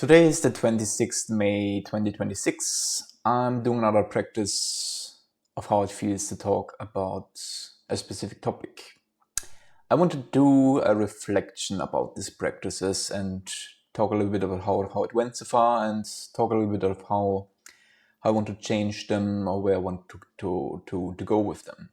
Today is the 26th May 2026. I'm doing another practice of how it feels to talk about a specific topic. I want to do a reflection about these practices and talk a little bit about how it went so far, and talk a little bit of how I want to change them or where I want to go with them.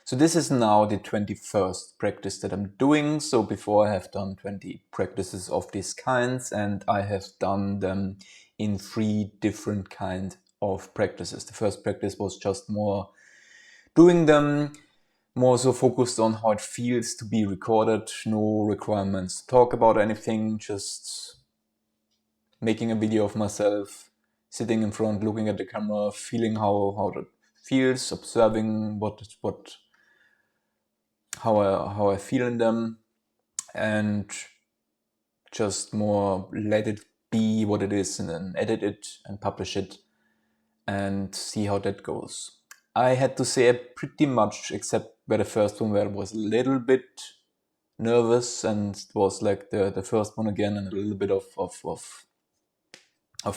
So this is now the 21st practice that I'm doing. So before I have done 20 practices of these kinds, and I have done them in 3 different kind of practices. The first practice was just more doing them, more so focused on how it feels to be recorded, no requirements to talk about anything, just making a video of myself, sitting in front, looking at the camera, feeling how that feels, observing how I feel in them, and just more let it be what it is, and then edit it and publish it and see how that goes. I had to say pretty much, except by the first one where I was a little bit nervous, and it was like the first one again, and a little bit of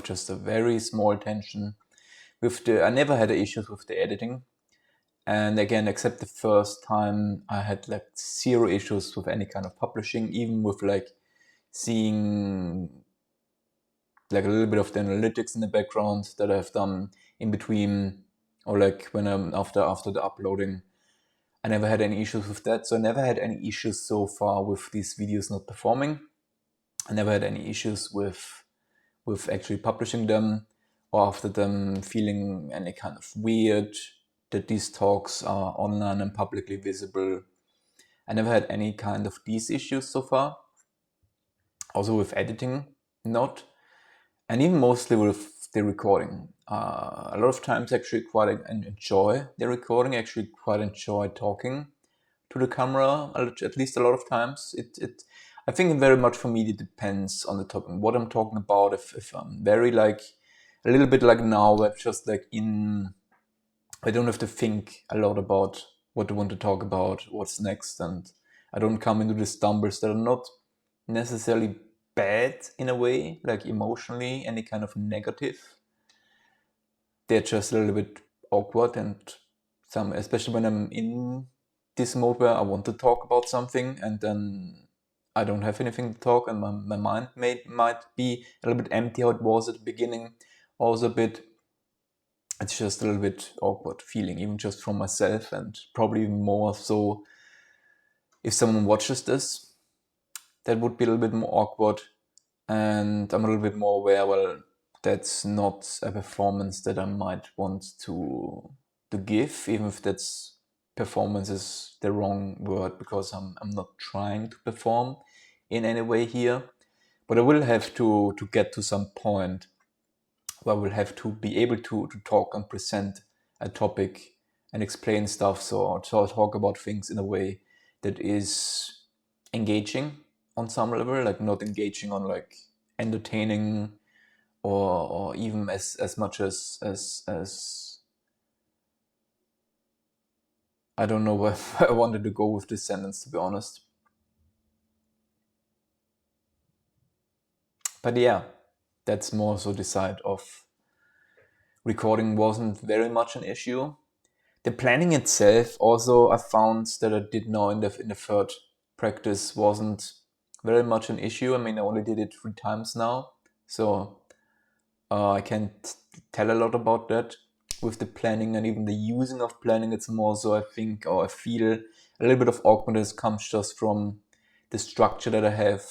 just a very small tension. I never had issues with the editing. And again, except the first time, I had like 0 issues with any kind of publishing, even with like seeing like a little bit of the analytics in the background that I've done in between, or like when I'm after the uploading. I never had any issues with that. So I never had any issues so far with these videos not performing. I never had any issues with actually publishing them, or after them feeling any kind of weird that these talks are online and publicly visible. I never had any kind of these issues so far. Also with editing, not. And even mostly with the recording. A lot of times actually quite enjoy the recording, actually quite enjoy talking to the camera, at least a lot of times. I think very much for me it depends on the topic, what I'm talking about. If I'm very like, a little bit like now, where just like I don't have to think a lot about what I want to talk about, what's next, and I don't come into these stumbles that are not necessarily bad in a way, like emotionally, any kind of negative. They're just a little bit awkward, and especially when I'm in this mode where I want to talk about something and then I don't have anything to talk, and my mind might be a little bit empty, how it was at the beginning. Also a bit, it's just a little bit awkward feeling, even just from myself, and probably more so if someone watches this, that would be a little bit more awkward. And I'm a little bit more aware, well, that's not a performance that I might want to give, even if that's performance is the wrong word, because I'm not trying to perform in any way here. But I will have to get to some point where I will have to be able to talk and present a topic and explain stuff, so talk about things in a way that is engaging on some level, like not engaging on like entertaining, or even as much as I don't know where I wanted to go with this sentence, to be honest. But yeah, that's more so the side of recording wasn't very much an issue. The planning itself also, I found that I did now in the third practice, wasn't very much an issue. I mean, I only did it 3 times now, so I can't tell a lot about that with the planning and even the using of planning. It's more so, I think, or I feel a little bit of awkwardness comes just from the structure that I have.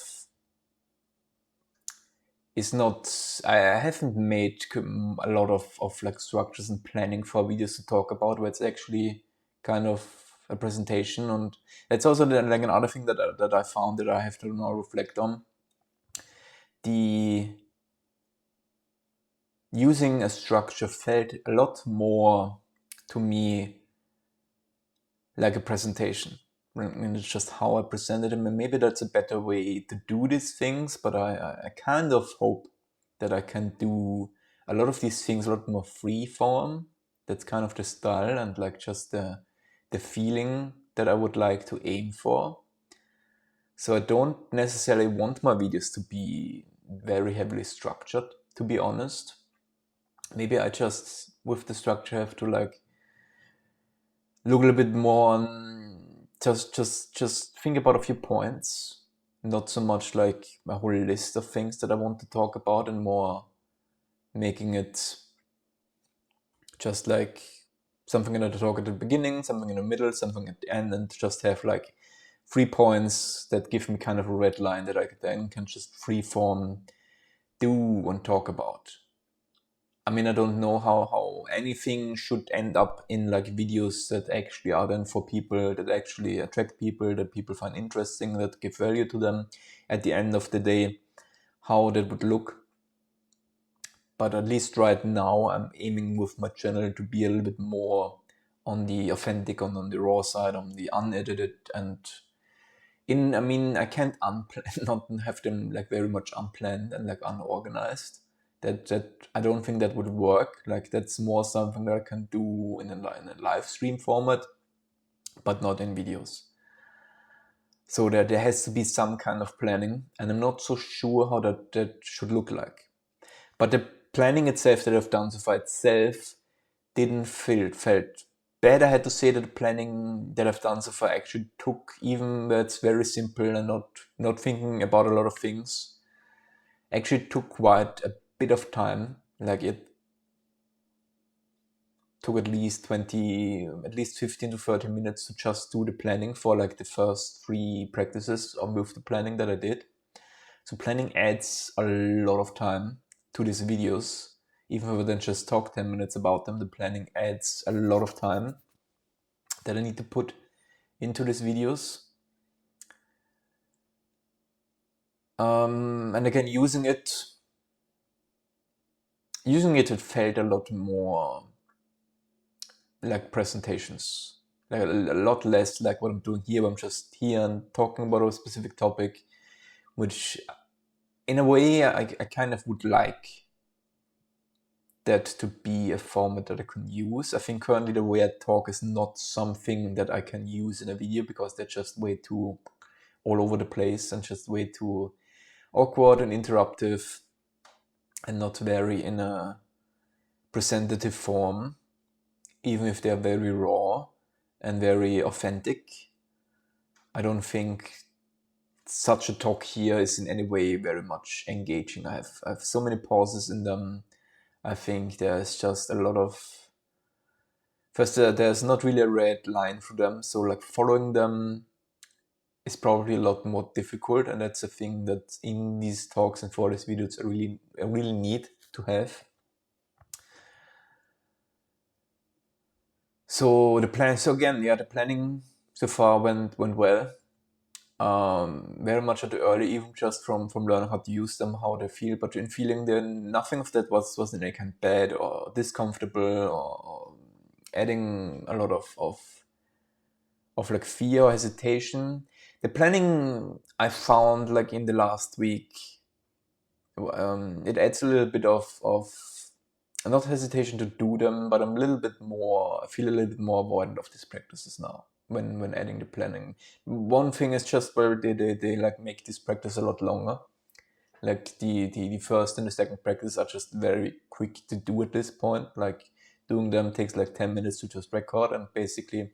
Is not, I haven't made a lot of like structures and planning for videos to talk about, where it's actually kind of a presentation. And that's also like another thing that I found that I have to now reflect on. The using a structure felt a lot more to me like a presentation. I mean, it's just how I presented them, and maybe that's a better way to do these things, but I kind of hope that I can do a lot of these things a lot more free form. That's kind of the style and like just the feeling that I would like to aim for. So I don't necessarily want my videos to be very heavily structured, to be honest. Maybe I just, with the structure, have to like look a little bit more on just think about a few points, not so much like a whole list of things that I want to talk about, and more making it just like something in the talk at the beginning, something in the middle, something at the end, and just have like 3 points that give me kind of a red line that I then can just freeform do and talk about. I mean, I don't know how anything should end up in like videos that actually are then for people, that actually attract people, that people find interesting, that give value to them at the end of the day, how that would look. But at least right now, I'm aiming with my channel to be a little bit more on the authentic, on the raw side, on the unedited, and I mean, I can't not have them like very much unplanned and like unorganized. That I don't think that would work. Like that's more something that I can do in a live stream format, but not in videos. So there has to be some kind of planning, and I'm not so sure how that should look like. But the planning itself that I've done so far itself didn't felt bad. I had to say that the planning that I've done so far actually took, even though it's very simple and not thinking about a lot of things, actually took quite a bit of time. Like it took at least 15 to 30 minutes to just do the planning for like the first 3 practices with the planning that I did. So planning adds a lot of time to these videos. Even if I then just talk 10 minutes about them, the planning adds a lot of time that I need to put into these videos. And again, using it felt a lot more like presentations, like a lot less like what I'm doing here. I'm just here and talking about a specific topic, which in a way I kind of would like that to be a format that I can use. I think currently the way I talk is not something that I can use in a video because they're just way too all over the place and just way too awkward and interruptive and not very in a presentative form, even if they're very raw and very authentic. I don't think such a talk here is in any way very much engaging. I have so many pauses in them. I think there's just a lot of first there's not really a red line through them, so like following them is probably a lot more difficult, and that's a thing that in these talks and for these videos I really need to have. So the planning so far went well. Very much at the early, even just from learning how to use them, how they feel, but in feeling then nothing of that was in any kind of bad or discomfortable or adding a lot of like fear or hesitation. The planning I found like in the last week, it adds a little bit of not hesitation to do them, but I feel a little bit more avoidant of these practices now when adding the planning. One thing is just where they like make this practice a lot longer. Like the first and the second practice are just very quick to do at this point. Like doing them takes like 10 minutes to just record and basically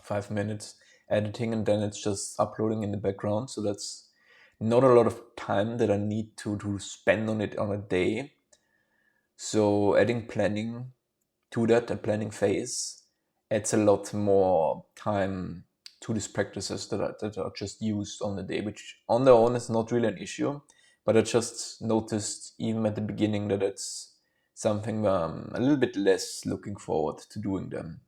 5 minutes editing, and then it's just uploading in the background. So that's not a lot of time that I need to spend on it on a day. So adding planning to that, a planning phase, adds a lot more time to these practices that are just used on the day, which on their own is not really an issue. But I just noticed even at the beginning that it's something a little bit less looking forward to doing them.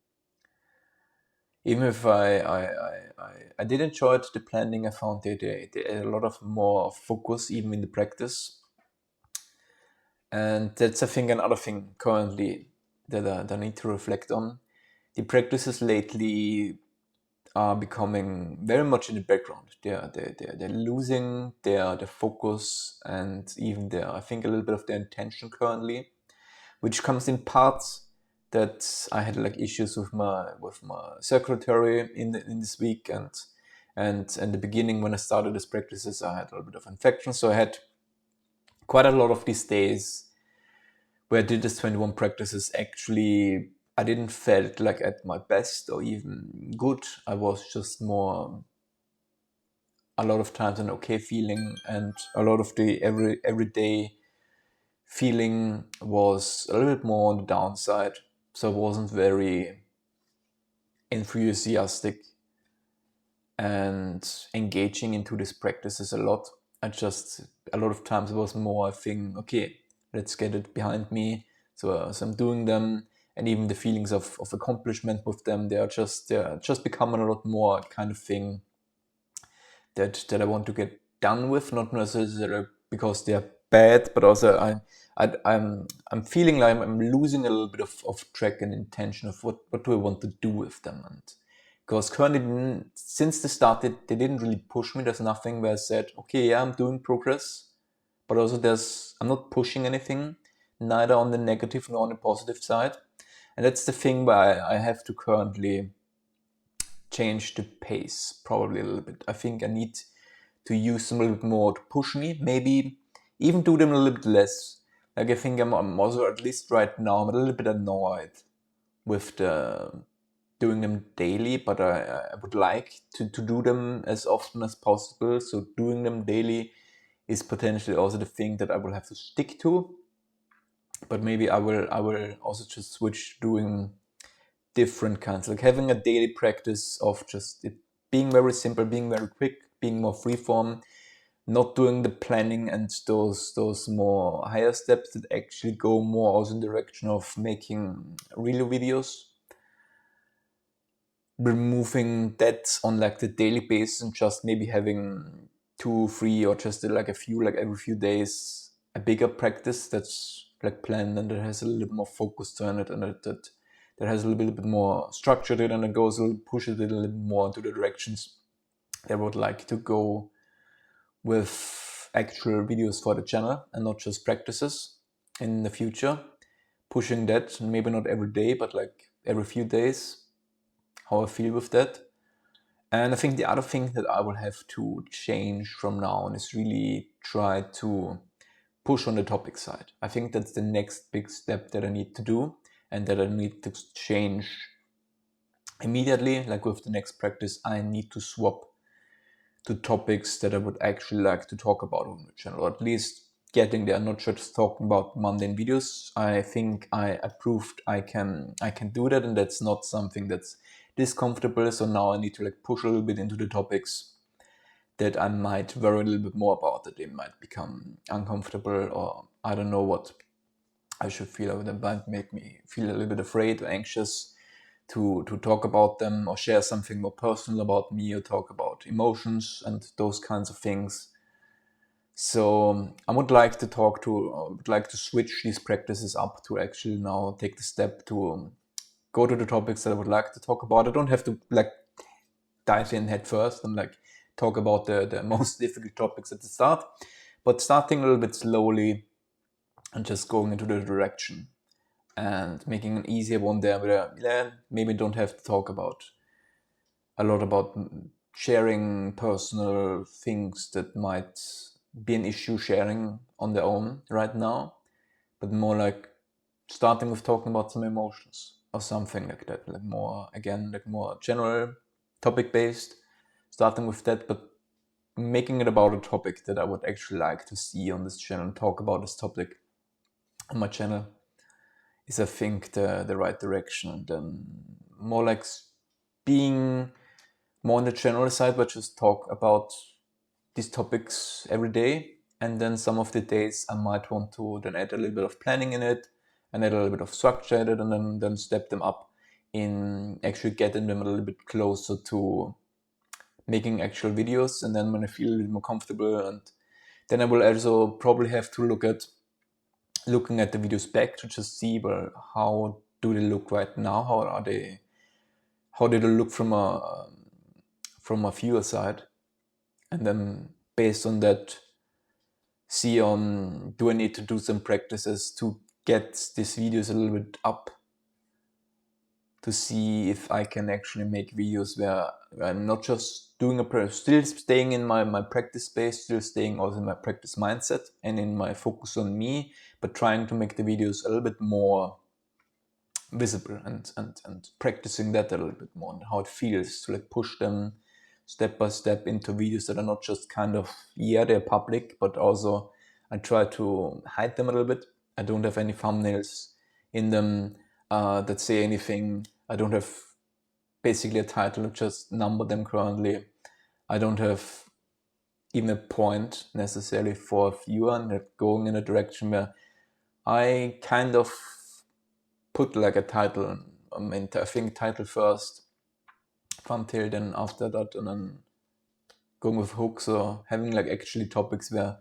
Even if I did enjoy the planning, I found they a lot of more focus even in the practice. And that's, I think, another thing currently that I need to reflect on. The practices lately are becoming very much in the background. They're losing their focus and even I think a little bit of their intention currently, which comes in parts that I had like issues with my secretary in this week, and in the beginning when I started these practices I had a little bit of infection, so I had quite a lot of these days where I did this 21 practices, actually I didn't felt like at my best or even good. I was just more, a lot of times, an okay feeling, and a lot of the everyday feeling was a little bit more on the downside. So I wasn't very enthusiastic and engaging into these practices a lot. A lot of times it was more a thing, okay, let's get it behind me. So I'm doing them, and even the feelings of accomplishment with them, they're just becoming a lot more kind of thing that I want to get done with, not necessarily because they're bad, but also I'm feeling like I'm losing a little bit of track and intention of what do I want to do with them. And because currently, since they started, they didn't really push me. There's nothing where I said, okay, yeah, I'm doing progress, but also I'm not pushing anything, neither on the negative nor on the positive side. And that's the thing where I have to currently change the pace probably a little bit. I think I need to use them a little bit more to push me, maybe even do them a little bit less. Like I think I'm also, at least right now, I'm a little bit annoyed with doing them daily, but I would like to do them as often as possible. So doing them daily is potentially also the thing that I will have to stick to. But maybe I will also just switch doing different kinds, like having a daily practice of just it being very simple, being very quick, being more freeform, not doing the planning and those more higher steps that actually go more also in the direction of making real videos. Removing that on like the daily basis and just maybe having 2, 3, or just like a few, like every few days, a bigger practice that's like planned and that has a little bit more focus to it, and that has a little bit more structure to it, and it goes pushes it a little bit more into the directions that I would like to go with actual videos for the channel and not just practices in the future. Pushing that, maybe not every day, but like every few days, how I feel with that. And I think the other thing that I will have to change from now on is really try to push on the topic side. I think that's the next big step that I need to do, and that I need to change immediately. Like with the next practice, I need to swap to topics that I would actually like to talk about on the channel, or at least getting there, not just talking about mundane videos. I think I proved I can do that, and that's not something that's discomfortable. So now I need to like push a little bit into the topics that I might worry a little bit more about, that they might become uncomfortable, or I don't know what I should feel, or that might make me feel a little bit afraid or anxious to talk about them, or share something more personal about me, or talk about emotions and those kinds of things. So I would like to switch these practices up to actually now take the step to go to the topics that I would like to talk about. I don't have to like dive in head first and like talk about the most difficult topics at the start, but starting a little bit slowly and just going into the direction and making an easier one there where maybe don't have to talk about a lot about sharing personal things that might be an issue sharing on their own right now, but more like starting with talking about some emotions or something like that, like more, again, like more general topic based, starting with that, but making it about a topic that I would actually like to see on this channel, talk about this topic on my channel, is I think the right direction. And then more like being more on the general side, but just talk about these topics every day. And then some of the days I might want to then add a little bit of planning in it, and add a little bit of structure in it, and then step them up in actually getting them a little bit closer to making actual videos. And then when I feel a little more comfortable, and then I will also probably have to looking at the videos back to just see, well, how do they look right now? How do they look from a viewer side? And then based on that, see on, do I need to do some practices to get these videos a little bit up to see if I can actually make videos where I'm not just doing still staying in my practice space, still staying also in my practice mindset and in my focus on me, but trying to make the videos a little bit more visible and practicing that a little bit more and how it feels to like push them step by step into videos that are not just kind of, yeah, they're public, but also I try to hide them a little bit. I don't have any thumbnails in them that say anything. I don't have basically a title, just number them currently. I don't have even a point necessarily for a viewer and going in a direction where I kind of put like a title. I mean, I think title first, thumbnail then after that, and then going with hooks or having like actually topics where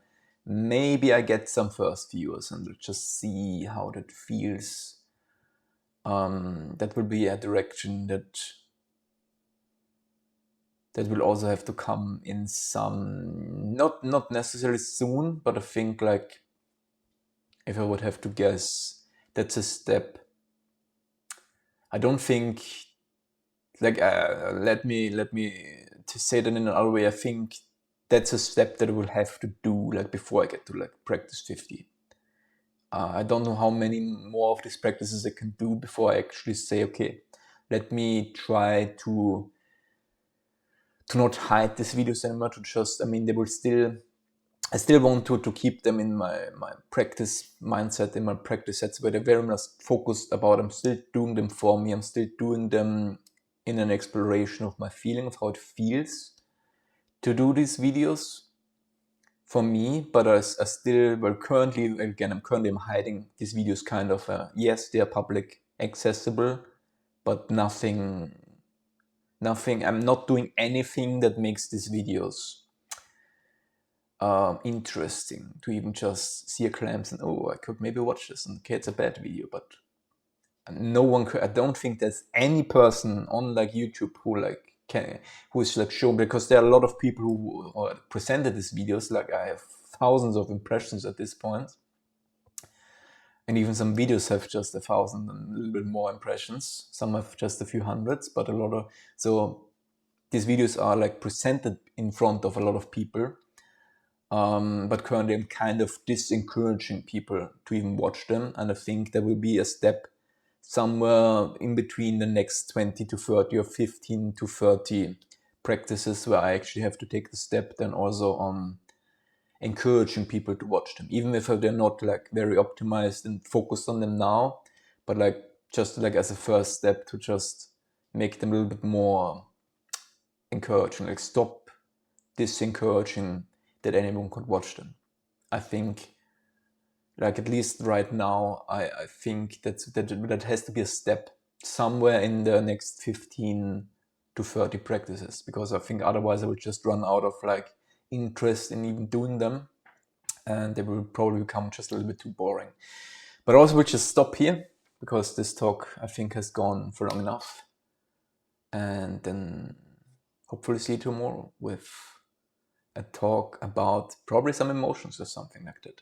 maybe I get some first viewers and just see how that feels. That will be a direction that will also have to come in some, not necessarily soon, but I think like if I would have to guess, that's a step. I don't think like let me to say that in another way. I think that's a step that I will have to do like before I get to like practice 50. I don't know how many more of these practices I can do before I actually say, okay, let me try to not hide these videos anymore, to just, I mean, they will still, I still want to keep them in my practice mindset, in my practice sets where they're very much focused about, I'm still doing them for me, I'm still doing them in an exploration of my feeling, of how it feels to do these videos for me, but I still, well, currently, again, I'm hiding these videos kind of, yes, they are public, accessible, but nothing, I'm not doing anything that makes these videos interesting to even just see a glimpse and, oh, I could maybe watch this, and okay, it's a bad video, but no one could, I don't think there's any person on like YouTube who like who is like shown, because there are a lot of people who presented these videos, like I have thousands of impressions at this point, and even some videos have just 1,000 and a little bit more impressions, some have just a few hundreds, but a lot of, so these videos are like presented in front of a lot of people, but currently I'm kind of disencouraging people to even watch them, and I think there will be a step somewhere in between the next 20 to 30 or 15 to 30 practices where I actually have to take the step then also on encouraging people to watch them, even if they're not like very optimized and focused on them now, but like just like as a first step to just make them a little bit more encouraging, like stop disencouraging that anyone could watch them. I think, like at least right now, I think that has to be a step somewhere in the next 15 to 30 practices, because I think otherwise I would just run out of like interest in even doing them, and they will probably become just a little bit too boring. But also we'll just stop here, because this talk I think has gone for long enough, and then hopefully see you tomorrow with a talk about probably some emotions or something like that.